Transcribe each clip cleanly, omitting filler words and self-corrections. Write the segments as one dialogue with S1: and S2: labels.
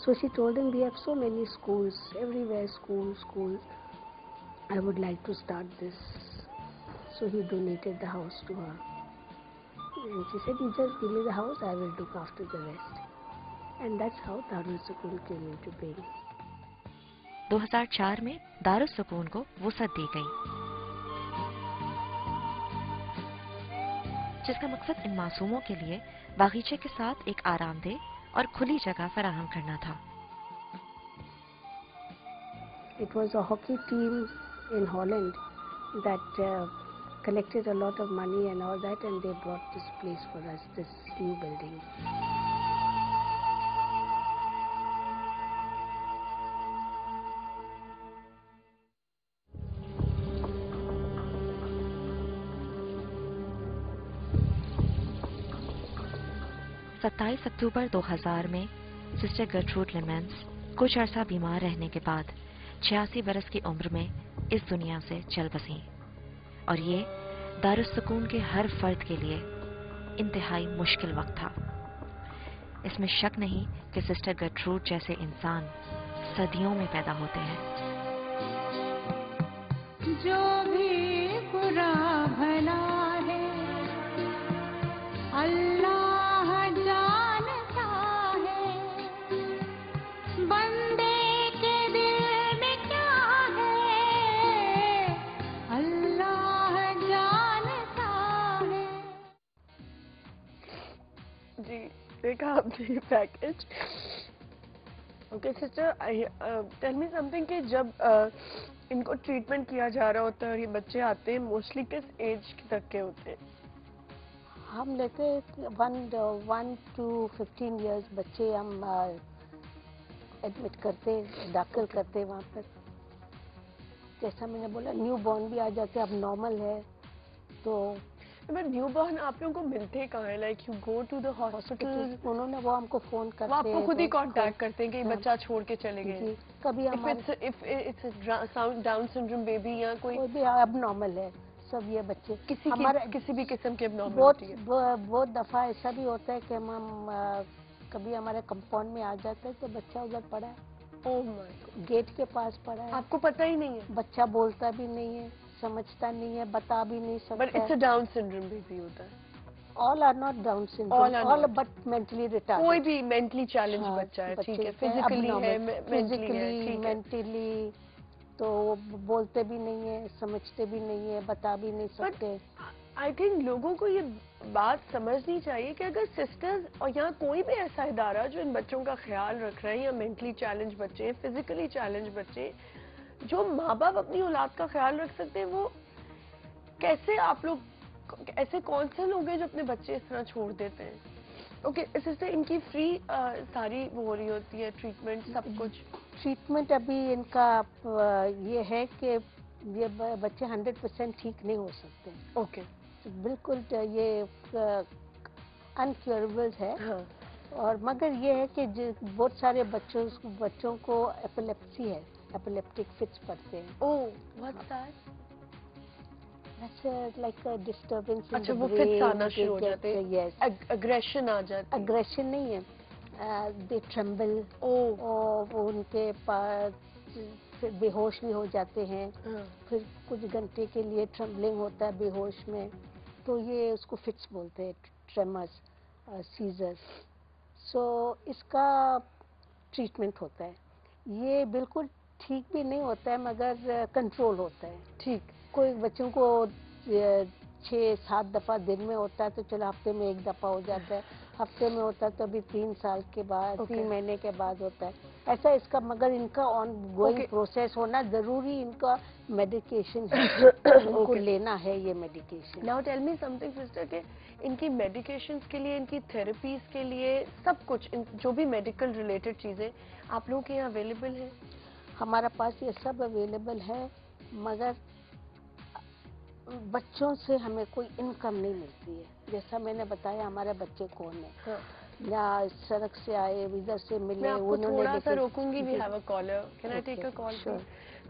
S1: So she told him, we have so many schools, everywhere schools. I would like to start this. So he donated the house to her. And she said, you just give me the house, I will look after the rest. And that's how Darul Sukoon came into being.
S2: 2004 में दारुल सुकून को वुसअत दी गई, जिसका मकसद इन मासूमों के लिए बागीचे के साथ एक आरामदेह और खुली जगह फराहम करना था.
S1: It was a hockey team in Holland that collected a lot of money and all that, and they brought this place for us, this new building.
S2: सत्ताईस अक्टूबर 2000 में सिस्टर गर्ट्रूड लेमेंस कुछ अरसा बीमार रहने के बाद 86 बरस की उम्र में इस दुनिया से चल बसी, और ये दारुल सुकून के हर फर्द के लिए इंतहाई मुश्किल वक्त था. इसमें शक नहीं कि सिस्टर गर्ट्रूड जैसे इंसान सदियों में पैदा होते हैं.
S3: जो भी बुरा भला है अल्लाह जानता है, बंदे के दिल में क्या है अल्लाह जानता है.
S4: जी देखा आपने package. Okay sister, tell me something कि जब इनको ट्रीटमेंट किया जा रहा होता है और ये बच्चे आते हैं, मोस्टली किस एज तक के होते हैं?
S1: हम लेते 1 to 15 years बच्चे हम एडमिट करते, दाखिल करते वहाँ पर. जैसा मैंने बोला, न्यू बॉर्न भी आ जाते, अब नॉर्मल है. तो
S4: न्यू बॉर्न आप लोगों को मिलते कहाँ है? Like you go to the hospital?
S1: उन्होंने वो हमको फोन करते,
S4: वो आपको खुद ही कांटेक्ट करते हैं कि बच्चा छोड़ के चले गए?
S1: कभी
S4: if it's down syndrome baby या कोई
S1: भी अब नॉर्मल है, सब ये बच्चे
S4: किसी भी किस्म के एब्नॉर्मलिटी है.
S1: बहुत दफा ऐसा भी होता है कि हम कभी हमारे कंपाउंड में आ जाता है तो बच्चा उधर पड़ा है,
S4: ओह माय गॉड,
S1: गेट के पास पड़ा है,
S4: आपको पता ही नहीं है.
S1: बच्चा बोलता भी नहीं है, समझता नहीं है, बता भी नहीं सकता.
S4: But it's a Down syndrome baby होता है.
S1: All are not Down syndrome, all but mentally retarded.
S4: कोई भी मेंटली चैलेंज बच्चा है, ठीक है, फिजिकली है,
S1: फिजिकली मेंटली, तो बोलते भी नहीं है, समझते भी नहीं है, बता भी नहीं सकते.
S4: आई थिंक लोगों को ये बात समझनी चाहिए कि अगर सिस्टर्स और यहाँ कोई भी ऐसा इदारा जो इन बच्चों का ख्याल रख रहे हैं, या मेंटली चैलेंज बच्चे, फिजिकली चैलेंज बच्चे, जो माँ बाप अपनी औलाद का ख्याल रख सकते हैं, वो कैसे, आप लोग ऐसे कौन से लोग हैं जो अपने बच्चे इस तरह छोड़ देते हैं? ओके सिस्टर, इनकी फ्री सारी वो हो रही होती है ट्रीटमेंट, सब कुछ?
S1: ट्रीटमेंट अभी इनका ये है कि ये बच्चे 100% ठीक नहीं हो सकते.
S4: ओके,
S1: बिल्कुल ये अनक्योरेबल है.
S4: हाँ.
S1: और मगर ये है कि बहुत सारे बच्चों को एपिलेप्सी है, एपिलेप्टिक फिट्स पड़ते हैं.
S4: Oh, what's that?
S1: That's like a disturbance in
S4: अच्छा,
S1: the
S4: वो
S1: brain.
S4: फिट्स आना शुरू हो जाते हैं?
S1: Yes.
S4: अग्रेशन आ जाती है?
S1: अग्रेशन नहीं है, they tremble. और वो उनके पास फिर बेहोश भी हो जाते हैं. फिर कुछ घंटे के लिए ट्रम्बलिंग होता है बेहोश में, तो ये उसको फिट्स बोलते हैं, ट्रेमर्स, सीजर्स. सो इसका ट्रीटमेंट होता है. ये बिल्कुल ठीक भी नहीं होता है, मगर कंट्रोल होता है. ठीक, कोई बच्चों को 6-7 दफ़ा दिन में होता है तो चलो हफ्ते में 1 दफ़ा हो जाता है, हफ्ते में होता है तो अभी 3 साल के बाद, 3 महीने के बाद होता है ऐसा इसका. मगर इनका ऑन गोइंग प्रोसेस होना ज़रूरी, इनका मेडिकेशन इनको लेना है, ये medication.
S4: Now tell me something sister, कि इनकी मेडिकेशंस के लिए, इनकी थेरेपीज के लिए, सब कुछ जो भी मेडिकल रिलेटेड चीज़ें आप लोगों के यहाँ अवेलेबल है?
S1: हमारे पास ये सब अवेलेबल है, मगर बच्चों से हमें कोई इनकम नहीं मिलती है. जैसा मैंने बताया, हमारे बच्चे कौन है. हाँ. या सड़क से आए, इधर से मिले,
S4: मैं आपको थोड़ा सा रोकूंगी. We have a caller, can I take a call?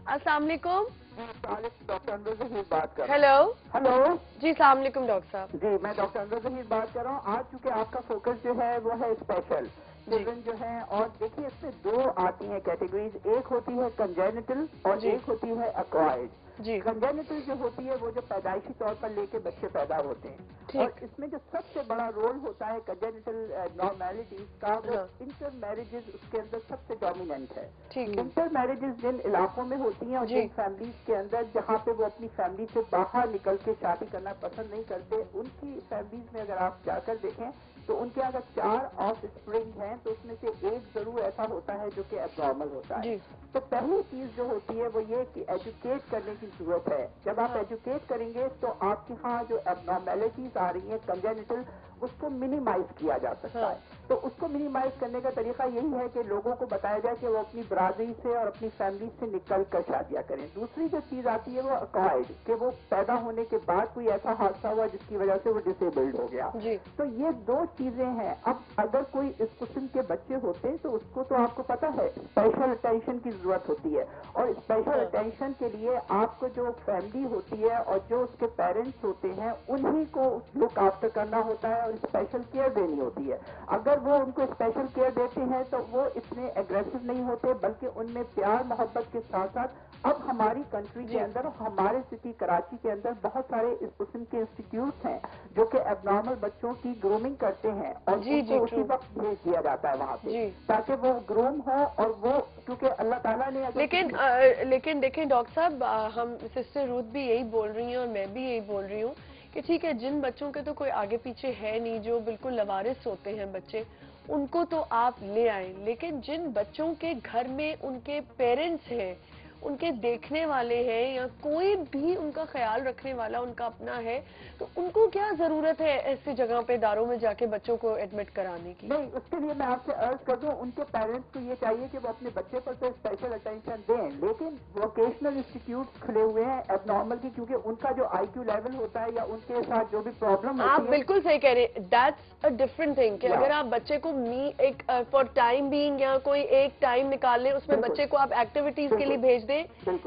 S4: अस्सलाम वालेकुम.
S5: डॉक्टर अनवर ज़हीर बात कर रहा हूँ.
S4: हेलो.
S5: हेलो
S4: जी, अस्सलाम वालेकुम डॉक्टर साहब.
S5: जी, मैं डॉक्टर अनवर ज़हीर बात कर रहा हूँ. आज चूंकि आपका फोकस जो है वो है स्पेशल, चिल्ड्रन जो हैं, और देखिए इसमें दो आती हैं कैटेगरीज, एक होती है कंजेनिटल और एक होती है एक्वायर्ड। कंजेनिटल जो होती है वो जो पैदाइशी तौर पर लेके बच्चे पैदा होते हैं, और इसमें जो सबसे बड़ा रोल होता है कंजेनिटल नॉर्मेलिटीज का, वो इंटर मैरिजेस उसके अंदर सबसे डोमिनेंट है। इंटर मैरिजेस जिन इलाकों में होती हैं और जिन फैमिलीज के अंदर जहाँ पे वो अपनी फैमिली से बाहर निकल के शादी करना पसंद नहीं करते, उनकी फैमिलीज में अगर आप जाकर देखें तो उनके अगर 4 ऑफ स्प्रिंग हैं तो उसमें से एक जरूर ऐसा होता है जो कि एब्नॉर्मल होता है। तो पहली चीज जो होती है वो ये कि एजुकेट करने की जरूरत है। जब आप एजुकेट करेंगे तो आपके यहाँ जो एब्नॉर्मेलिटीज आ रही हैं कंजेनिटल, उसको मिनिमाइज किया जा सकता है। तो उसको मिनिमाइज करने का तरीका यही है कि लोगों को बताया जाए कि वो अपनी बरादरी से और अपनी फैमिली से निकल कर शादियां करें। दूसरी जो चीज आती है वो अक्वायर्ड, कि वो पैदा होने के बाद कोई ऐसा हादसा हुआ जिसकी वजह से वो डिसेबल्ड हो गया। तो ये दो चीजें हैं। अब अगर कोई इस किस्म के बच्चे होते तो उसको तो आपको पता है स्पेशल अटेंशन की जरूरत होती है, और स्पेशल अटेंशन के लिए आपको जो फैमिली होती है और जो उसके पेरेंट्स होते हैं उन्हीं को लुक आफ्टर करना होता है और स्पेशल केयर देनी होती है। अगर वो उनको स्पेशल केयर देते हैं तो वो इतने एग्रेसिव नहीं होते, बल्कि उनमें प्यार मोहब्बत के साथ साथ अब हमारी कंट्री के अंदर, हमारे सिटी कराची के अंदर बहुत सारे इस किस्म के इंस्टीट्यूट हैं जो कि एबनॉर्मल बच्चों की ग्रूमिंग करते हैं, और उनको उसी वक्त भेज दिया जाता है वहाँ पे ताकि वो ग्रूम हो। और वो क्योंकि अल्लाह ताला ने
S4: लेकिन देखें डॉक्टर साहब, हम सिस्टर रूथ भी यही बोल रही हैं और मैं भी यही बोल रही हूँ कि ठीक है, जिन बच्चों के तो कोई आगे पीछे है नहीं, जो बिल्कुल लवारिस होते हैं बच्चे, उनको तो आप ले आए, लेकिन जिन बच्चों के घर में उनके पेरेंट्स हैं, उनके देखने वाले हैं, या कोई भी उनका ख्याल रखने वाला उनका अपना है, तो उनको क्या जरूरत है ऐसी जगह पे दारों में जाके बच्चों को एडमिट कराने की?
S5: नहीं, उसके लिए मैं आपसे अर्ज कर दूं, उनके पेरेंट्स को ये चाहिए कि वो अपने बच्चे पर तो स्पेशल अटेंशन दें, लेकिन वोकेशनल इंस्टीट्यूट खुले हुए हैं एबनॉर्मल की, क्योंकि उनका जो IQ लेवल होता है या उनके साथ जो भी प्रॉब्लम होती है।
S4: आप बिल्कुल सही कह रहे हैं, दैट्स अ डिफरेंट थिंग कि अगर आप बच्चे को एक फॉर टाइम बीइंग या कोई एक टाइम निकाल लें, उसमें बच्चे को आप एक्टिविटीज के लिए भेज दें,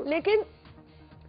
S4: लेकिन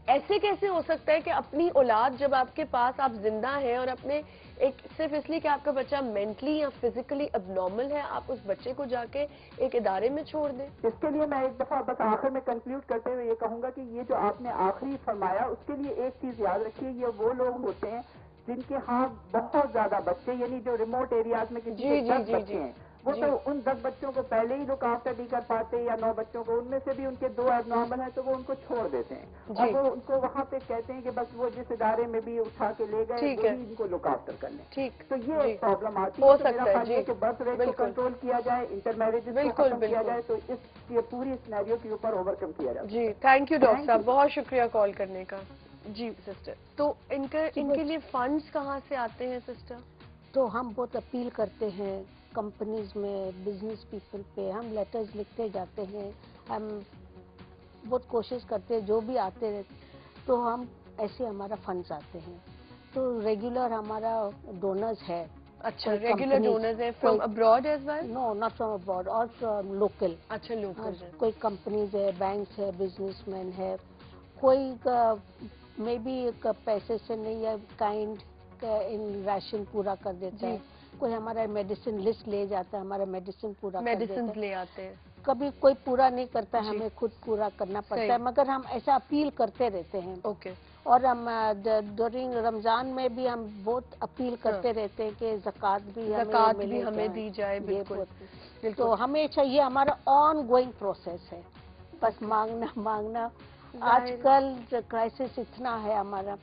S4: ऐसे कैसे हो सकता है कि अपनी औलाद जब आपके पास, आप जिंदा हैं और अपने एक सिर्फ इसलिए कि आपका बच्चा मेंटली या फिजिकली अबनॉर्मल है, आप उस बच्चे को जाके एक इदारे में छोड़ दें?
S5: इसके लिए मैं एक दफा बस आखिर में कंक्लूड करते हुए ये कहूंगा कि ये जो आपने आखिरी फरमाया, उसके लिए एक चीज याद रखिए, ये वो लोग होते हैं जिनके यहाँ बहुत ज्यादा बच्चे, यानी जो रिमोट एरियाज में किसी के 10 बच्चे हैं, वो तो उन 10 बच्चों को पहले ही लुक आफ्टर नहीं कर पाते, या 9 बच्चों को, उनमें से भी उनके 2 एबनॉर्मल है तो वो उनको छोड़ देते हैं, और वो उनको वहाँ पे कहते हैं कि बस वो जिस इदारे में भी उठा के ले गए वही इनको लुक आफ्टर कर लें। तो ये एक प्रॉब्लम आती है। तो मेरा ख्याल है कि बर्थ रेट को कंट्रोल किया जाए, इंटर मैरिजेस को खत्म किया जाए, तो इस ये पूरी सिनेरियो के ऊपर ओवरकम किया जाए।
S4: जी, थैंक यू डॉक्टर साहब, बहुत शुक्रिया कॉल करने का। जी सिस्टर, तो इनके लिए फंड्स कहाँ से आते हैं सिस्टर?
S1: तो हम बहुत अपील करते हैं कंपनीज में, बिजनेस पीपल पे, हम लेटर्स लिखते जाते हैं, हम बहुत कोशिश करते हैं, जो भी आते रहते तो हम ऐसे हमारा फंड्स आते हैं। तो रेगुलर हमारा डोनर्स है।
S4: अच्छा, रेगुलर डोनर्स है from abroad as well?
S1: No, not from abroad, और फ्रॉम लोकल।
S4: अच्छा, लोकल।
S1: कोई कंपनीज है, बैंक्स है, बिजनेसमैन है, कोई मे बी पैसे से नहीं है, काइंड इन राशन पूरा कर देता है, कोई हमारा मेडिसिन लिस्ट ले जाता है, हमारा मेडिसिन पूरा कर देता है,
S4: ले आते हैं।
S1: कभी कोई पूरा नहीं करता है, हमें खुद पूरा करना पड़ता है, मगर हम ऐसा अपील करते रहते हैं।
S4: ओके।
S1: और हम ड्यूरिंग रमजान में भी हम बहुत अपील करते रहते हैं कि ज़कात भी हमें
S4: दी जाए। बिल्कुल।
S1: तो हमेशा ये हमारा ऑन गोइंग प्रोसेस है, बस मांगना। आजकल क्राइसिस इतना है हमारा,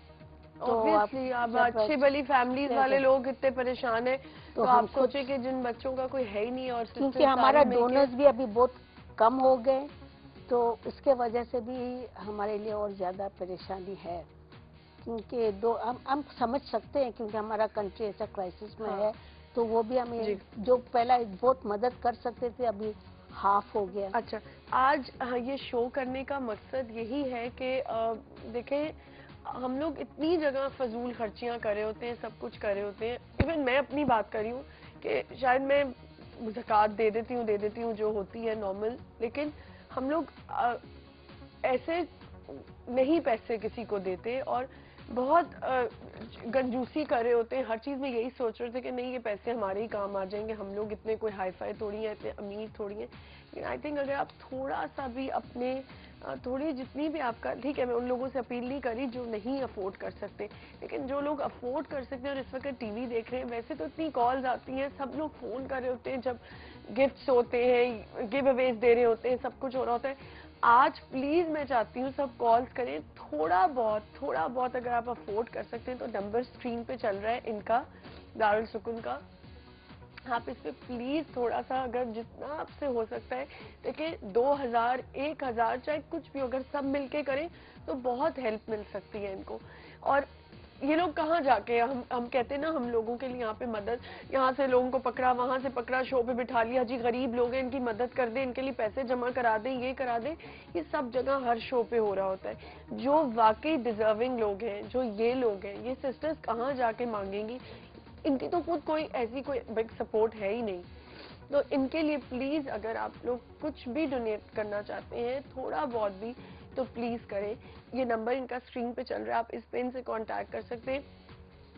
S4: तो ऑब्वियसली अब अच्छी भली फैमिलीज वाले लोग इतने परेशान हैं, तो आप सोचे कि जिन बच्चों का कोई है ही नहीं, और
S1: क्योंकि हमारा डोनर्स भी अभी बहुत कम हो गए, तो इसके वजह से भी हमारे लिए और ज्यादा परेशानी है, क्योंकि हम समझ सकते हैं, क्योंकि हमारा कंट्री ऐसा क्राइसिस में है, तो वो भी हमें जो पहला बहुत मदद कर सकते थे अभी हाफ हो गया।
S4: अच्छा, आज ये शो करने का मकसद यही है कि देखें, हम लोग इतनी जगह फजूल खर्चियां कर रहे होते हैं, सब कुछ कर रहे होते हैं। इवन मैं अपनी बात कर रही हूँ कि शायद मैं ज़कात दे देती हूँ जो होती है नॉर्मल, लेकिन हम लोग ऐसे नहीं पैसे किसी को देते। और بہت کنجوسی کر رہے ہوتے ہیں ہر چیز میں، یہی سوچ رہے تھے کہ نہیں یہ پیسے ہمارے ہی کام آ جائیں گے، ہم لوگ اتنے کوئی ہائی فائی تھوڑی ہیں، اتنے امیر تھوڑی ہیں. لیکن آئی تھنک اگر آپ تھوڑا سا بھی اپنے تھوڑی جتنی بھی آپ کا، ٹھیک ہے میں ان لوگوں سے اپیل نہیں کری جو نہیں افورڈ کر سکتے، لیکن جو لوگ افورڈ کر سکتے ہیں اور اس وقت ٹی وی دیکھ رہے ہیں، ویسے تو اتنی کالز آتی ہیں، سب لوگ فون کر رہے ہوتے ہیں، جب گفٹس ہوتے ہیں، گیو اویز دے رہے ہوتے ہیں، سب کچھ ہو رہا ہوتا ہے. آج پلیز میں چاہتی ہوں سب کالز کریں، تھوڑا بہت اگر آپ افورڈ کر سکتے ہیں تو نمبر اسکرین پہ چل رہا ہے ان کا، دارالسکون کا، آپ اس پہ پلیز تھوڑا سا اگر جتنا آپ سے ہو سکتا ہے، دیکھیں 2000 1000 چاہے کچھ بھی اگر سب مل کے کریں تو بہت ہیلپ مل سکتی ہے ان کو. اور یہ لوگ کہاں جا کے، ہم کہتے ہیں نا ہم لوگوں کے لیے یہاں پہ مدد، یہاں سے لوگوں کو پکڑا، وہاں سے پکڑا، شو پہ بٹھا لیا، جی غریب لوگ ہیں ان کی مدد کر دیں، ان کے لیے پیسے جمع کرا دیں، یہ کرا دیں. یہ سب جگہ ہر شو پہ ہو رہا ہوتا ہے. جو واقعی ڈیزرونگ لوگ ہیں، جو یہ لوگ ہیں، یہ سسٹرز کہاں جا کے مانگیں گی؟ ان کی تو خود کوئی ایسی کوئی بگ سپورٹ ہے ہی نہیں. تو ان کے لیے پلیز اگر آپ لوگ کچھ بھی ڈونیٹ کرنا چاہتے ہیں، تھوڑا بہت بھی، تو پلیز کریں. یہ نمبر ان کا اسکرین پہ چل رہا ہے، آپ اس پہ ان سے کانٹیکٹ کر سکتے ہیں.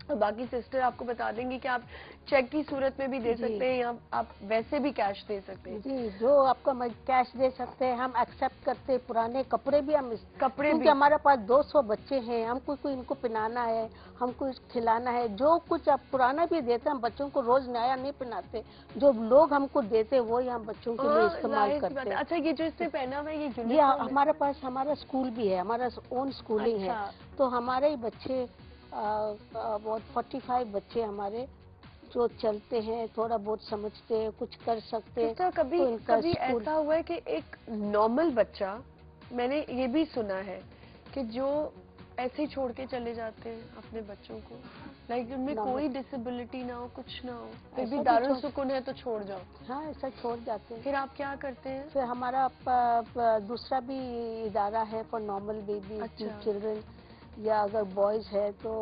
S4: اور باقی سسٹر آپ کو بتا دیں گی کہ آپ چیک کی صورت میں بھی دے سکتے ہیں، یا آپ ویسے بھی کیش دے سکتے ہیں.
S1: جی جو آپ کو کیش دے سکتے ہیں، ہم ایکسیپٹ کرتے ہیں. پرانے کپڑے بھی ہم
S4: کپڑے
S1: کیونکہ
S4: بھی
S1: ہمارے پاس 200 بچے ہیں، ہم کو ان کو پہنانا ہے، ہم کو کھلانا ہے. جو کچھ آپ پرانا بھی دیتے ہیں، ہم بچوں کو روز نیا نہیں پہناتے. جو لوگ ہم کو دیتے وہی ہم بچوں کے لیے استعمال کرتے ہیں.
S4: اچھا یہ جو اس نے پہنا ہوا ہے یہ
S1: یہ
S4: یونیفارم ہے؟
S1: ہمارے پاس ہمارا اسکول بھی ہے، ہمارا اون اسکولنگ ہے. تو ہمارے ہی بچے بہت 45 بچے ہمارے جو چلتے ہیں، تھوڑا بہت سمجھتے ہیں، کچھ کر سکتے ہیں.
S4: سسٹر
S1: تو ان کا
S4: کبھی
S1: اسکول
S4: ایسا ہوا ہے کہ ایک نارمل بچہ، میں نے یہ بھی سنا ہے کہ جو ایسے ہی چھوڑ کے چلے جاتے ہیں اپنے بچوں کو، لائک ان میں کوئی ڈسیبلٹی نہ ہو، کچھ نہ ہو، پھر بھی دارالسکون ہے تو چھوڑ جاؤ،
S1: ہاں ایسا چھوڑ جاتے ہیں.
S4: پھر آپ کیا کرتے ہیں؟
S1: پھر ہمارا دوسرا بھی ادارہ ہے فار نارمل بیبی چلڈرن، یا اگر بوائز ہے تو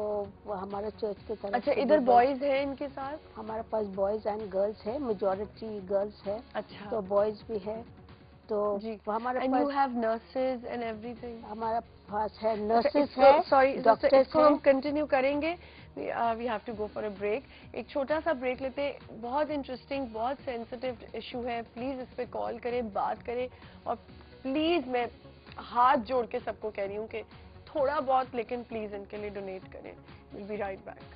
S1: ہمارا چرچ کی طرف
S4: اچھا
S1: سے
S4: ادھر بوائز ہیں ان کے ساتھ؟
S1: ہمارے پاس بوائز اینڈ گرلس ہے، میجورٹی گرلس ہے.
S4: اچھا
S1: تو بوائز بھی ہے. تو
S4: جی،
S1: ہمارے
S4: and you
S1: pass
S4: have nurses and every thing?
S1: ہمارا پاس ہے
S4: اچھا
S1: نرسز ہے،
S4: سوری سسٹر، اس کو ہم
S1: ڈاکٹرس
S4: کنٹینیو کریں گے. We have to go for a break. ایک چھوٹا سا بریک لیتے. بہت انٹرسٹنگ، بہت سینسٹیو ایشو ہے، پلیز اس پہ کال کریں، بات کریں. اور پلیز میں ہاتھ جوڑ کے سب کو کہہ رہی ہوں کہ تھوڑا بہت لیکن پلیز ان کے لیے ڈونیٹ کریں. We'll be right back.